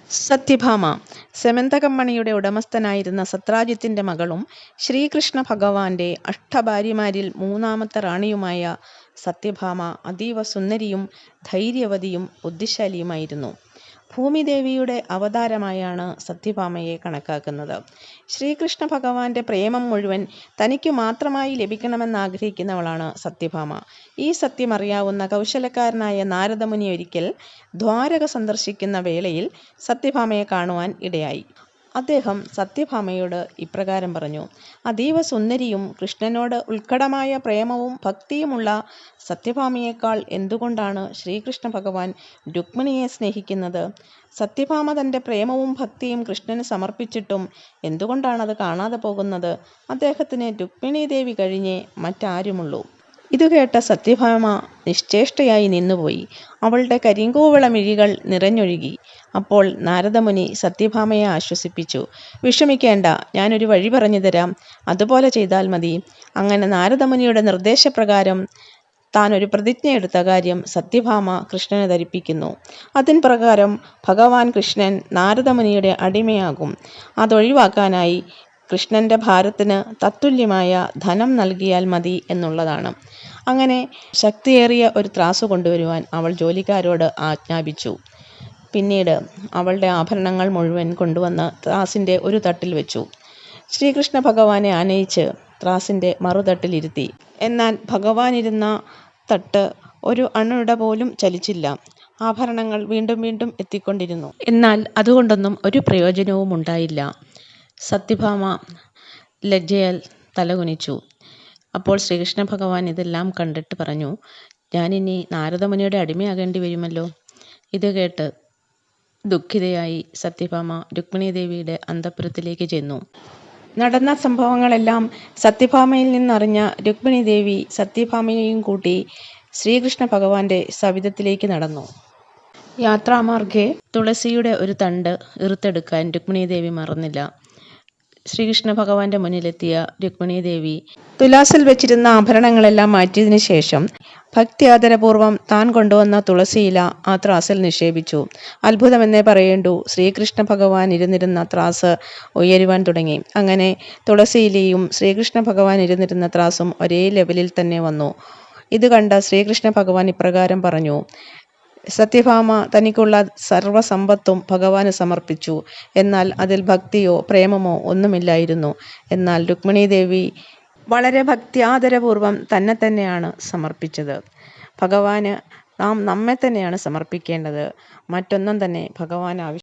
സത്യഭാമ സെമന്തകമണിയുടെ ഉടമസ്ഥനായിരുന്ന സത്രാജിത്തിന്റെ മകളും ശ്രീകൃഷ്ണ ഭഗവാന്റെ അഷ്ടഭാര്യമാരിൽ മൂന്നാമത്തെ റാണിയുമായ സത്യഭാമ അതീവ സുന്ദരിയും ധൈര്യവതിയും ബുദ്ധിശാലിയുമായിരുന്നു. ഭൂമിദേവിയുടെ അവതാരമായാണ് സത്യഭാമയെ കണക്കാക്കുന്നത്. ശ്രീകൃഷ്ണ ഭഗവാന്റെ പ്രേമം മുഴുവൻ തനിക്കു മാത്രമായി ലഭിക്കണമെന്നാഗ്രഹിക്കുന്നവളാണ് സത്യഭാമ. ഈ സത്യമറിയാവുന്ന കൗശലക്കാരനായ നാരദമുനി ഒരിക്കൽ ദ്വാരക സന്ദർശിക്കുന്ന വേളയിൽ സത്യഭാമയെ കാണുവാൻ ഇടയായി. അദ്ദേഹം സത്യഭാമയോട് ഇപ്രകാരം പറഞ്ഞു: അതീവ സുന്ദരിയും കൃഷ്ണനോട് ഉത്കടമായ പ്രേമവും ഭക്തിയുമുള്ള സത്യഭാമയേക്കാൾ എന്തുകൊണ്ടാണ് ശ്രീകൃഷ്ണ ഭഗവാൻ രുക്മിണിയെ സ്നേഹിക്കുന്നത്? സത്യഭാമ തൻ്റെ പ്രേമവും ഭക്തിയും കൃഷ്ണന് സമർപ്പിച്ചിട്ടും എന്തുകൊണ്ടാണത് കാണാതെ പോകുന്നത്? അദ്ദേഹത്തിന് രുക്മിണി ദേവി കഴിഞ്ഞേ മറ്റാരുമുള്ളൂ. ഇതുകേട്ട സത്യഭാമ നിശ്ചേഷ്ടയായി നിന്നുപോയി. അവളുടെ കരിങ്കൂവള മിഴികൾ നിറഞ്ഞൊഴുകി. അപ്പോൾ നാരദമുനി സത്യഭാമയെ ആശ്വസിപ്പിച്ചു: വിഷമിക്കേണ്ട, ഞാനൊരു വഴി പറഞ്ഞു തരാം, അതുപോലെ ചെയ്താൽ മതി. അങ്ങനെ നാരദമുനിയുടെ നിർദ്ദേശപ്രകാരം താൻ ഒരു പ്രതിജ്ഞയെടുത്ത കാര്യം സത്യഭാമ കൃഷ്ണനെ ധരിപ്പിക്കുന്നു. അതിൻ പ്രകാരം ഭഗവാൻ കൃഷ്ണൻ നാരദമുനിയുടെ അടിമയാകും. അതൊഴിവാക്കാനായി കൃഷ്ണന്റെ ഭാരത്തിന് തത്തുല്യമായ ധനം നൽകിയാൽ മതി എന്നുള്ളതാണ്. അങ്ങനെ ശക്തിയേറിയ ഒരു ത്രാസു കൊണ്ടുവരുവാൻ അവൾ ജോലിക്കാരോട് ആജ്ഞാപിച്ചു. പിന്നീട് അവളുടെ ആഭരണങ്ങൾ മുഴുവൻ കൊണ്ടുവന്ന് ത്രാസിൻ്റെ ഒരു തട്ടിൽ വെച്ചു. ശ്രീകൃഷ്ണ ഭഗവാനെ ആനയിച്ച് ത്രാസിൻ്റെ മറുതട്ടിലിരുത്തി. എന്നാൽ ഭഗവാനിരുന്ന തട്ട് ഒരു അണുട പോലും ചലിച്ചില്ല. ആഭരണങ്ങൾ വീണ്ടും വീണ്ടും എത്തിക്കൊണ്ടിരുന്നു. എന്നാൽ അതുകൊണ്ടൊന്നും ഒരു പ്രയോജനവും ഉണ്ടായില്ല. സത്യഭാമ ലജ്ജയാൽ തലകുനിച്ചു. അപ്പോൾ ശ്രീകൃഷ്ണ ഭഗവാൻ ഇതെല്ലാം കണ്ടിട്ട് പറഞ്ഞു: ഞാനിനി നാരദമുനിയുടെ അടിമയാകേണ്ടി വരുമല്ലോ. ഇത് കേട്ട് ദുഃഖിതയായി സത്യഭാമ രുക്മിണി ദേവിയുടെ അന്തഃപുരത്തിലേക്ക് ചെന്നു. നടന്ന സംഭവങ്ങളെല്ലാം സത്യഭാമയിൽ നിന്നറിഞ്ഞ രുക്മിണി ദേവി സത്യഭാമയെയും കൂട്ടി ശ്രീകൃഷ്ണ ഭഗവാന്റെ സവിധത്തിലേക്ക് നടന്നു. യാത്രാമാർഗെ തുളസിയുടെ ഒരു തണ്ട് ഇറുത്തെടുക്കാൻ രുക്മിണി ദേവി മറന്നില്ല. ശ്രീകൃഷ്ണ ഭഗവാന്റെ മുന്നിലെത്തിയ രുക്മിണി ദേവി തുലാസിൽ വെച്ചിരുന്ന ആഭരണങ്ങളെല്ലാം മാറ്റിയതിനു ശേഷം ഭക്തിയാദരപൂർവം താൻ കൊണ്ടുവന്ന തുളസിയില ആ ത്രാസിൽ നിക്ഷേപിച്ചു. അത്ഭുതമെന്നേ പറയേണ്ടൂ, ശ്രീകൃഷ്ണ ഭഗവാൻ ഇരുന്നിരുന്ന ത്രാസ് ഉയരുവാൻ തുടങ്ങി. അങ്ങനെ തുളസിയിലയും ശ്രീകൃഷ്ണ ഭഗവാൻ ഇരുന്നിരുന്ന ത്രാസും ഒരേ ലെവലിൽ തന്നെ വന്നു. ഇത് കണ്ട ശ്രീകൃഷ്ണ ഭഗവാൻ ഇപ്രകാരം പറഞ്ഞു: സത്യഭാമ തനിക്കുള്ള സർവസമ്പത്തും ഭഗവാന് സമർപ്പിച്ചു. എന്നാൽ അതിൽ ഭക്തിയോ പ്രേമമോ ഒന്നുമില്ലായിരുന്നു. എന്നാൽ രുക്മിണി ദേവി വളരെ ഭക്തിയാദരപൂർവം തന്നെ തന്നെയാണ് സമർപ്പിച്ചത്. ഭഗവാന് നാം നമ്മെ തന്നെയാണ് സമർപ്പിക്കേണ്ടത്. മറ്റൊന്നും തന്നെ ഭഗവാൻ